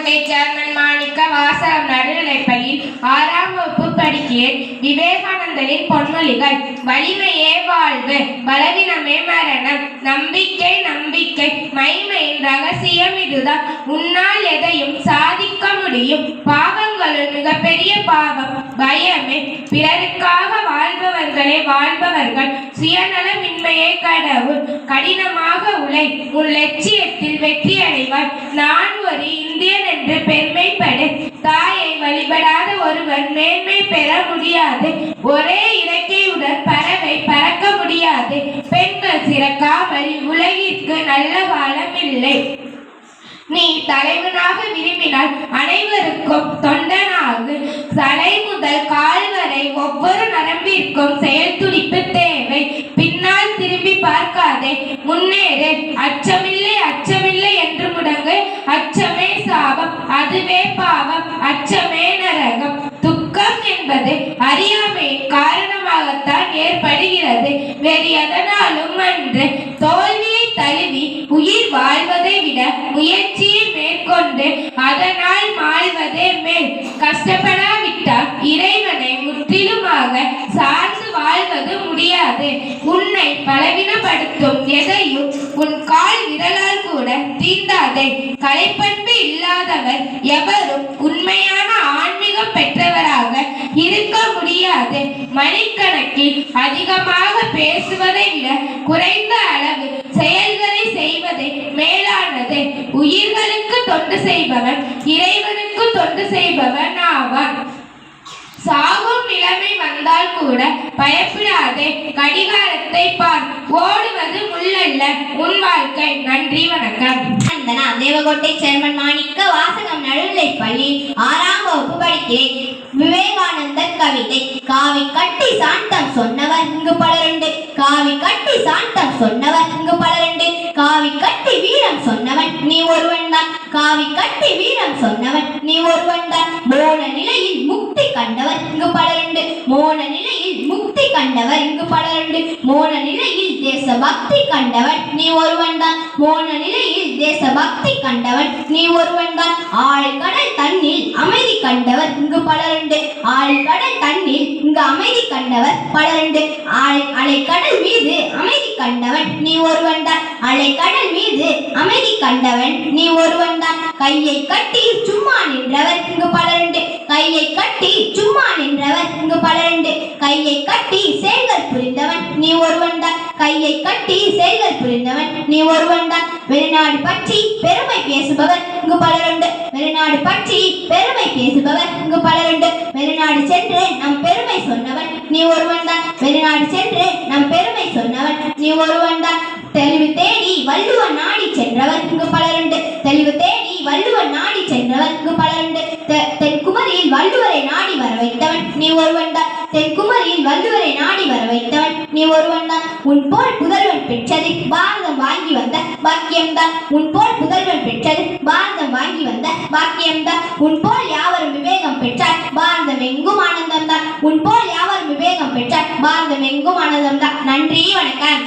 Devakottai chairman மாணிக்க வாசகம் நடுநிலைப்பள்ளியில் 6ஆம் வகுப்பு படிக்கிறேன். விவேகானந்தரின் பொன்மொழிகள். வலிமையே வாழ்வு, பலவீனமே மரணம். நம்பிக்கை நம்பிக்கை மைமையின் ரகசியம் இதுதான். உன்னால் எதையும் சாதிக்க முடியும். பாவங்களுள் மிகப்பெரிய பாவம் பயமே. பிறருக்காக வாழ்பவர்களே வாழ்பவர்கள். சுயநலமின்மையே கடவுள். கடினமாக உழை, உன் லட்சியத்தில் வெற்றி அடைவாய். நான் ஒரு இந்தியன் என்று பெருமைப்படு. தாயை வழிபடாத ஒருவர் மேன்மை பெற முடியாது. ஒரே இறக்கையுடன் பறவை பறக்க முடியாது. பெண்கள் சிறக்காமல் உலகிற்கு நல்ல காலம் இல்லை. நீ தலைவனாக விரும்பினால் அனைவருக்கும் தொண்டனாகு. தலை முதல் கால் வரை ஒவ்வொரு நரம்பிற்கும் செயல் துடிப்பு தேவை. பின்னால் திரும்பி பார்க்காதே, முன்னேறு. அச்சமில்லை அச்சமில்லை என்று முடங்கு. அச்சமே சாபம், அதுவே பாவம். அச்சமே நரகம். துக்கம் என்பது அறியாமையின் காரணமாகத்தான் ஏற்படுகிறது, வேறு எதனாலும் அன்று. தோல்வியை தழுவி உயிர் வாழ்வதை விட முயற்சியை மேற்கொண்டு அதனால் மாழ்வதே மேல். கஷ்டப்படாவிட்டால் இறைவனை முற்றிலுமாக சார்ந்து வாழ்வது முடியாது. உன்னை பலவீனப்படுத்தும் எதையும் உன் கால் விரலால் கூட தீண்டாதே. கலைப்பண்பு இல்லாதவர் எவரும் உண்மையான ஆன்மீகம் பெற்றவராக இருக்க முடியாது. மணிக்கணக்கில் அதிகமாக பேசுவதை விட குறைந்த அளவு செயல்களை செய்வதை மேலானது. உயிர்களுக்கு தொண்டு செய்பவன் இறைவனுக்கு தொண்டு செய்பவன் ஆவான். சாகும் நிலைமை வந்தால் கூட பயப்படாதே. கடிகாரத்தை பார், ஓடுவது முள்ளல்ல உன் வாழ்க்கை. நன்றி, வணக்கம். தேவகோட்டை சேர்மன் மாணிக்க வாசகம் நடுநிலைப்பள்ளி 6ஆம் வகுப்பு படிக்கிறேன். விவேகானந்தர் கவிதை. காவி கட்டி சாந்தம் சொன்னவர் இங்கு பலருண்டு. காவி கட்டி சாந்தம் சொன்னவர் இங்கு பலருண்டு. காவி கட்டி வீரம் சொன்னவன் நீ ஒருவன் தான். காவி கட்டி வீரம் சொன்னவன் நீ ஒருவன் தான். மோன நிலையில் முக்தி கண்டவர் இங்கு பலருண்டு. மோன நிலையில் முக்தி கண்டவர் இங்கு பலருண்டு. மோன நிலையில் தேசபக்தி கண்டவன் நீ ஒருவன் தான். மோன நிலையில் தேசபக்தி கண்டவன் நீ ஒருவன் தான். ஆழ்கடல் தண்ணீர் அமைதி கண்டவர் இங்கு பலருண்டு. ஆழ்கடல் தண்ணீர் இங்கு அமைதி கண்டவர் பலருண்டு. அலைக்கடல் மீது அமைதி கண்டவன் நீ ஒருவன் தான். அலைக்கடல் மீது அமைதி கண்டவன் நீ ஒருவன் தான். கையை கட்டி சும்மா நின்றவர் இங்கு பலருண்டு. கையை கட்டி சும்மா நின்றவர் இங்கு பலருண்டு. கையை கட்டி செயல்கள் புரிந்தவன் நீ ஒருவன் தான். கையை கட்டி செயல்கள் புரிந்தவன் நீ ஒருவன் தான். வெளிநாடு பற்றி பெருமை பேசுபவர் இங்கு பலருண்டு. வெளிநாடு பற்றி பெருமை பேசுபவர் இங்கு பலருண்டு. வெளிநாடு சென்று நம் பெருமை சொன்னவன் நீ ஒருவன் தான். வெளிநாடு சென்று நம் பெருமை சொன்னவன் நீ ஒருவன் தான். தெளிவு தேடி வள்ளுவன் நாடி சென்றவர் இங்கு பலருண்டு. தெளிவு தேடி வள்ளுவன் நாடி சென்றவர் இங்கு பலருண்டு. தென்குமரியில் வள்ளுவரை நாடி வர வைத்தவன் நீ ஒருவன் தான். தென்குமரியில் வள்ளுவரை நாடி வர வைத்தவன் நீ ஒருவன் தான். உன் போல் புதல்வன் பெற்றது பாரதம் வாங்கி வந்த பாக்கியம்தான். உன் போல் புதல்வன் பெற்றது பாரதம் வாங்கி வந்த பாக்கியம்தான். உன் போல் யாவரும் விவேகம் பெற்றார் பாரதம் எங்கும் ஆனந்தம் தான். உன் போல் யாவரும் விவேகம் பெற்றார் பாரதம் எங்கும் ஆனந்தம் தான். நன்றி, வணக்கம்.